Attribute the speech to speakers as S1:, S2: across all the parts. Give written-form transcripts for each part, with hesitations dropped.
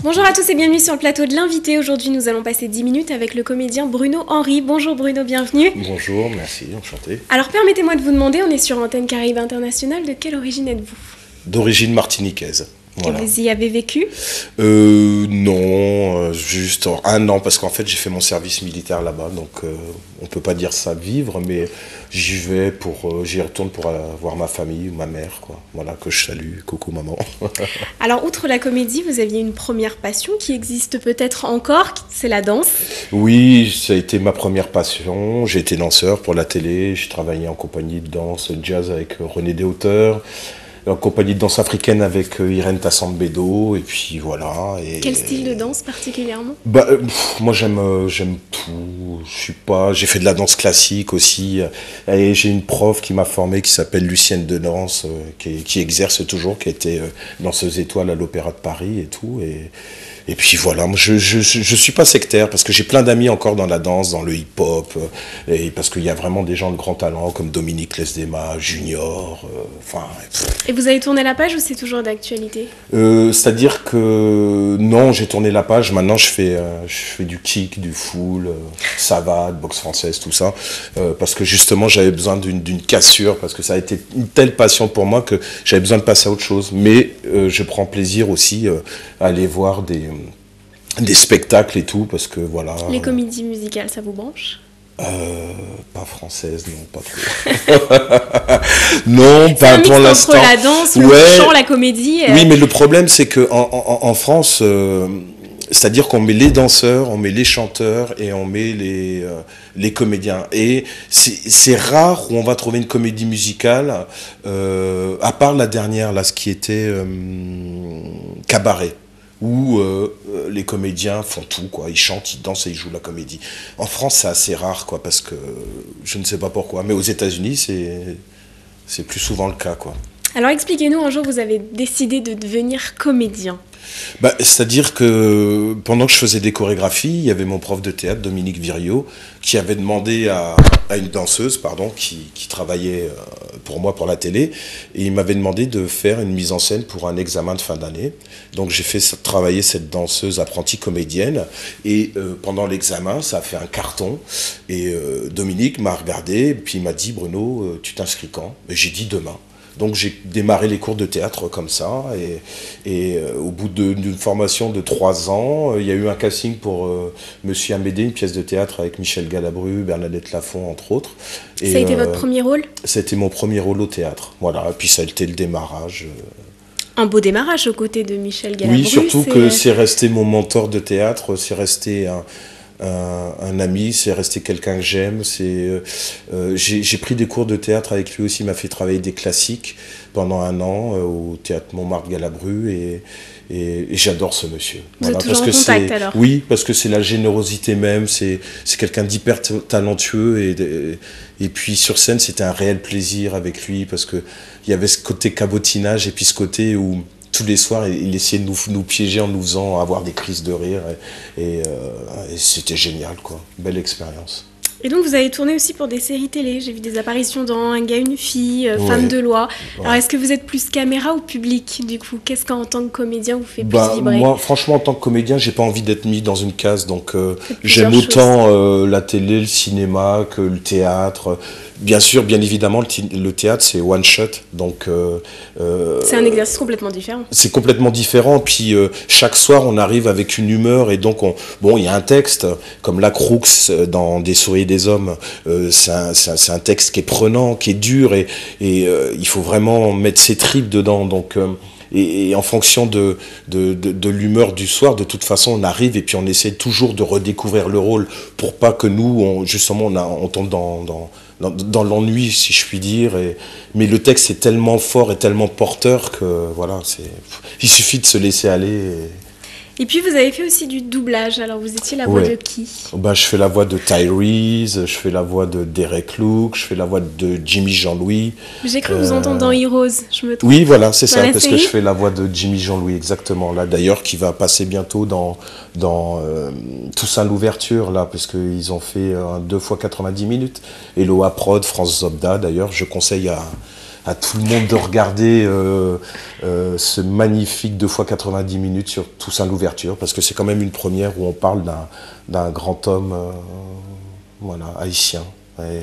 S1: Bonjour à tous et bienvenue sur le plateau de l'invité. Aujourd'hui, nous allons passer 10 minutes avec le comédien Bruno Henry. Bonjour Bruno, bienvenue.
S2: Bonjour, merci, enchanté.
S1: Alors permettez-moi de vous demander, on est sur Antenne Caraïbe Internationale, de quelle origine êtes-vous?
S2: D'origine martiniquaise. Voilà.
S1: Et vous y avez vécu?
S2: Non, juste un an, parce qu'en fait j'ai fait mon service militaire là-bas, donc on peut pas dire ça vivre, mais j'y retourne pour voir ma famille, ma mère, quoi. Voilà, que je salue, coucou maman.
S1: Alors outre la comédie, vous aviez une première passion qui existe peut-être encore, c'est la danse.
S2: Oui, ça a été ma première passion, j'ai été danseur pour la télé, j'ai travaillé en compagnie de danse jazz avec René Deshauteurs, en compagnie de danse africaine avec Irène Tassambedo, et puis voilà. Et
S1: quel style de danse particulièrement?
S2: Moi j'aime tout. J'ai fait de la danse classique aussi. Et j'ai une prof qui m'a formé qui s'appelle Lucienne Denance, qui exerce toujours, qui a été danseuse étoile à l'Opéra de Paris et tout. Et puis voilà, moi je suis pas sectaire parce que j'ai plein d'amis encore dans la danse, dans le hip-hop, et parce qu'il y a vraiment des gens de grand talent comme Dominique Lesdema, Junior,
S1: Et vous avez tourné la page ou c'est toujours d'actualité?
S2: C'est-à-dire que non, j'ai tourné la page, maintenant je fais du kick, du full, savate, boxe française, tout ça, parce que justement j'avais besoin d'une cassure, parce que ça a été une telle passion pour moi que j'avais besoin de passer à autre chose, mais je prends plaisir aussi à aller voir des spectacles et tout, parce que voilà.
S1: Les comédies musicales, ça vous branche?
S2: Pas française, non, pas trop. Non, pas pour l'instant.
S1: Entre la danse, le chant, la comédie.
S2: Oui, mais le problème, c'est que en France, c'est-à-dire qu'on met les danseurs, on met les chanteurs et on met les comédiens. Et c'est rare où on va trouver une comédie musicale, à part la dernière, là, ce qui était Cabaret, où les comédiens font tout, quoi. Ils chantent, ils dansent et ils jouent la comédie. En France, c'est assez rare, quoi, parce que je ne sais pas pourquoi. Mais aux États-Unis, c'est plus souvent le cas, quoi.
S1: Alors expliquez-nous, un jour, vous avez décidé de devenir comédien.
S2: C'est-à-dire que pendant que je faisais des chorégraphies, il y avait mon prof de théâtre, Dominique Viriot, qui avait demandé à une danseuse, qui travaillait pour moi pour la télé, et il m'avait demandé de faire une mise en scène pour un examen de fin d'année. Donc j'ai fait travailler cette danseuse apprentie comédienne, et pendant l'examen, ça a fait un carton, et Dominique m'a regardé, et puis il m'a dit « Bruno, tu t'inscris quand ?» Et j'ai dit « Demain ». Donc j'ai démarré les cours de théâtre comme ça, et au bout d'une formation de 3 ans, il y a eu un casting pour Monsieur Amédée, une pièce de théâtre avec Michel Galabru, Bernadette Lafont, entre autres. Et,
S1: ça a été votre premier rôle?
S2: C'était mon premier rôle au théâtre, voilà, et puis ça a été le démarrage.
S1: Un beau démarrage aux côtés de Michel Galabru.
S2: Oui, surtout que c'est resté mon mentor de théâtre, c'est resté un ami, c'est resté quelqu'un que j'aime. J'ai pris des cours de théâtre avec lui aussi, il m'a fait travailler des classiques pendant 1 an au théâtre Montmartre Galabru, et j'adore ce monsieur.
S1: Vous êtes toujours en contact alors?
S2: Oui, parce que c'est la générosité même, c'est quelqu'un d'hyper talentueux, et puis sur scène c'était un réel plaisir avec lui, parce que il y avait ce côté cabotinage et puis ce côté où tous les soirs, il essayait de nous piéger en nous faisant avoir des crises de rire. Et c'était génial, quoi. Belle expérience.
S1: Et donc, vous avez tourné aussi pour des séries télé. J'ai vu des apparitions dans Un gars, une fille, Femme de loi. Ouais. Alors, est-ce que vous êtes plus caméra ou public, du coup? Qu'est-ce qu'en tant que comédien vous fait plus vibrer?
S2: Moi, franchement, en tant que comédien, j'ai pas envie d'être mis dans une case. Donc, j'aime autant la télé, le cinéma que le théâtre. Bien sûr, bien évidemment, le théâtre, c'est one shot, donc...
S1: c'est un exercice complètement différent.
S2: C'est complètement différent, puis chaque soir, on arrive avec une humeur, et donc, il y a un texte, comme La Croux dans Des souris et des hommes, c'est un texte qui est prenant, qui est dur, et il faut vraiment mettre ses tripes dedans, donc... Et en fonction de l'humeur du soir, de toute façon, on arrive et puis on essaie toujours de redécouvrir le rôle pour pas que nous, on tombe dans l'ennui, si je puis dire. Mais le texte est tellement fort et tellement porteur que voilà, il suffit de se laisser aller.
S1: Et puis vous avez fait aussi du doublage, alors vous étiez la voix de qui?
S2: Je fais la voix de Tyrese, je fais la voix de Derek Luke, je fais la voix de Jimmy Jean-Louis.
S1: J'ai cru vous entendre dans Heroes, je me trompe.
S2: Oui, voilà, c'est ça, parce que je fais la voix de Jimmy Jean-Louis, exactement, là d'ailleurs, qui va passer bientôt dans Toussaint l'ouverture, là, parce qu'ils ont fait 2 fois 90 minutes. Et Loa Prod, France Zobda, d'ailleurs, je conseille à tout le monde de regarder ce magnifique 2 fois 90 minutes sur Toussaint l'ouverture, parce que c'est quand même une première où on parle d'un grand homme voilà, haïtien. Et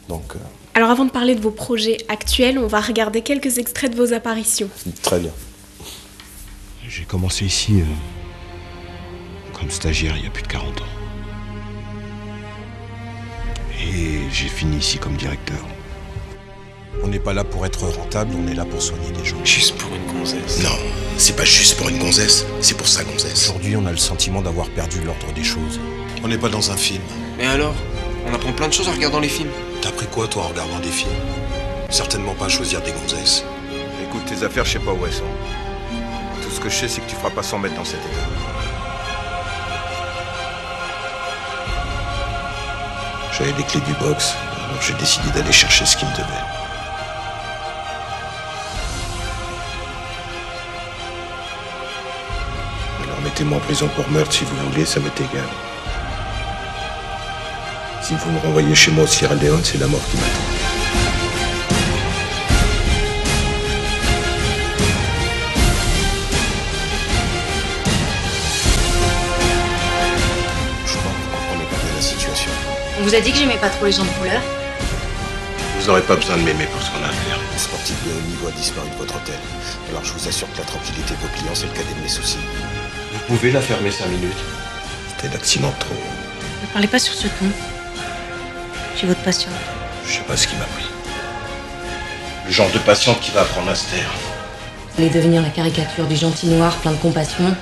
S2: donc,
S1: alors avant de parler de vos projets actuels, on va regarder quelques extraits de vos apparitions.
S2: Très bien.
S3: J'ai commencé ici comme stagiaire il y a plus de 40 ans. Et j'ai fini ici comme directeur.
S2: On n'est pas là pour être rentable, on est là pour soigner les gens.
S3: Juste pour une gonzesse.
S2: Non, c'est pas juste pour une gonzesse, c'est pour sa gonzesse.
S3: Aujourd'hui, on a le sentiment d'avoir perdu l'ordre des choses.
S2: On n'est pas dans un film.
S4: Mais alors, on apprend plein de choses en regardant les films.
S2: T'as appris quoi, toi, en regardant des films? Certainement pas à choisir des gonzesses.
S3: Écoute, tes affaires, je sais pas où elles sont. Tout ce que je sais, c'est que tu feras pas 100 mètres dans cet état.
S2: J'avais les clés du box, alors j'ai décidé d'aller chercher ce qu'il me devait. Alors mettez-moi en prison pour meurtre si vous voulez, ça m'est égal. Si vous me renvoyez chez moi au Sierra Leone, c'est la mort qui m'attend.
S5: On vous a dit que j'aimais pas trop les gens de couleur?
S3: Vous n'aurez pas besoin de m'aimer pour ce qu'on a à faire.
S2: Le sportif de haut niveau a disparu de votre hôtel. Alors je vous assure que la tranquillité de vos clients, c'est le cadet de mes soucis.
S3: Vous pouvez la fermer 5 minutes.
S2: C'était l'accident de trop.
S5: Ne parlez pas sur ce ton. Je suis votre patiente.
S3: Je sais pas ce qui m'a pris. Le genre de patiente qui va apprendre à se taire.
S5: Vous allez devenir la caricature du gentil noir plein de compassion.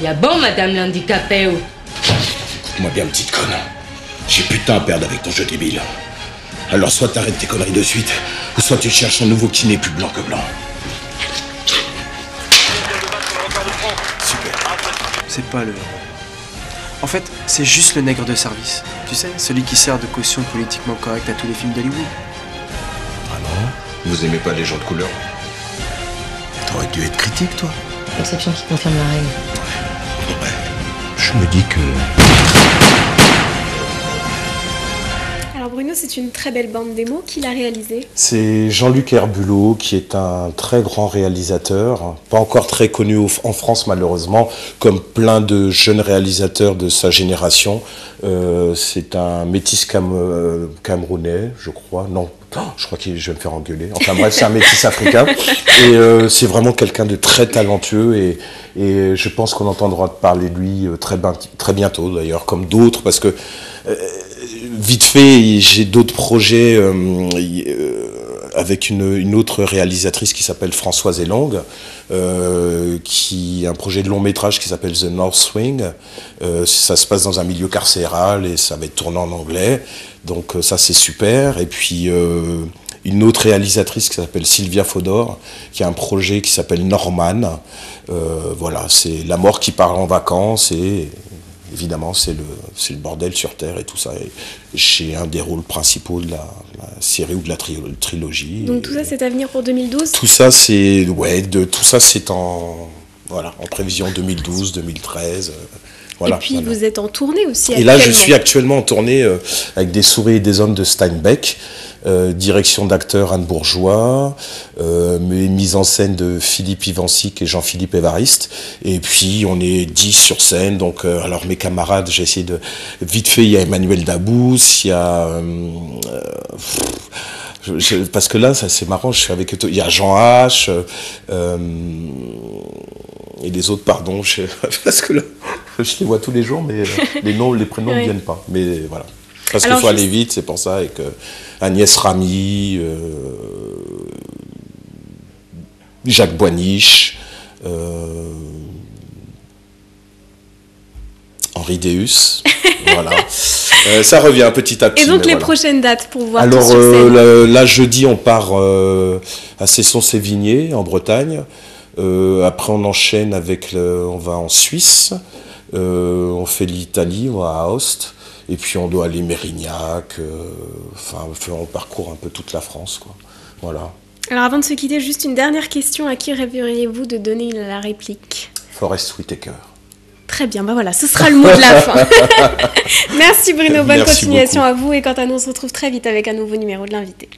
S5: Y'a bon, madame l'handicapée ou...
S3: Écoute-moi bien, petite conne. J'ai plus de temps à perdre avec ton jeu débile. Alors soit t'arrêtes tes conneries de suite, ou soit tu cherches un nouveau qui n'est plus blanc que blanc.
S2: Super.
S4: C'est pas le héros. En fait, c'est juste le nègre de service. Tu sais, celui qui sert de caution politiquement correcte à tous les films d'Hollywood.
S3: Ah non? Vous aimez pas les gens de couleur?
S2: T'aurais dû être critique, toi.
S5: Conception qui confirme la règle.
S3: Ouais. Je me dis que...
S1: Alors Bruno, c'est une très belle bande démo qu'il a réalisée.
S2: C'est Jean-Luc Herbulot, qui est un très grand réalisateur, pas encore très connu en France malheureusement, comme plein de jeunes réalisateurs de sa génération. C'est un métis camerounais, je crois. Non, je crois que je vais me faire engueuler. Enfin bref, c'est un métis africain. Et c'est vraiment quelqu'un de très talentueux et je pense qu'on entendra parler de lui très bientôt d'ailleurs, comme d'autres, parce que vite fait, j'ai d'autres projets avec une autre réalisatrice qui s'appelle Françoise Elang, qui a un projet de long métrage qui s'appelle The North Wing. Ça se passe dans un milieu carcéral et ça va être tourné en anglais, donc ça c'est super. Et puis une autre réalisatrice qui s'appelle Sylvia Fodor, qui a un projet qui s'appelle Norman. Voilà, c'est la mort qui part en vacances et évidemment c'est le bordel sur Terre et tout ça. Et j'ai un des rôles principaux de la série ou de la trilogie.
S1: Donc tout ça c'est à venir pour 2012?
S2: Tout ça c'est en prévision 2012, 2013. Voilà,
S1: et puis vous êtes en tournée aussi.
S2: Et là je suis actuellement en tournée avec Des souris et des hommes de Steinbeck. Direction d'acteur Anne Bourgeois, mise en scène de Philippe Ivancic et Jean-Philippe Évariste, et puis on est 10 sur scène, donc alors mes camarades, j'ai essayé de... Vite fait, il y a Emmanuel Dabous, il y a... parce que là, ça c'est marrant, je suis avec... Il y a Jean H, et les autres, pardon, parce que là, je les vois tous les jours, mais les prénoms ne viennent pas, mais voilà. Parce qu'il faut aller vite, c'est pour ça, et que Agnès Ramy, Jacques Boiniche, Henri Deus, voilà. Ça revient petit à petit.
S1: Et donc les prochaines dates pour voir
S2: Alors,
S1: tout sur scène.
S2: là, jeudi, on part à Cesson-Sévigné, en Bretagne. Après, on enchaîne on va en Suisse. On fait l'Italie, on va à Aoste. Et puis on doit aller Mérignac, on parcourt un peu toute la France, quoi. Voilà.
S1: Alors avant de se quitter, juste une dernière question, à qui rêveriez-vous de donner la réplique?
S2: Forest Whitaker.
S1: Très bien, voilà, ce sera le mot de la fin. Merci Bruno, bonne
S2: Merci
S1: continuation
S2: beaucoup.
S1: à vous, et quant à nous, on se retrouve très vite avec un nouveau numéro de l'invité.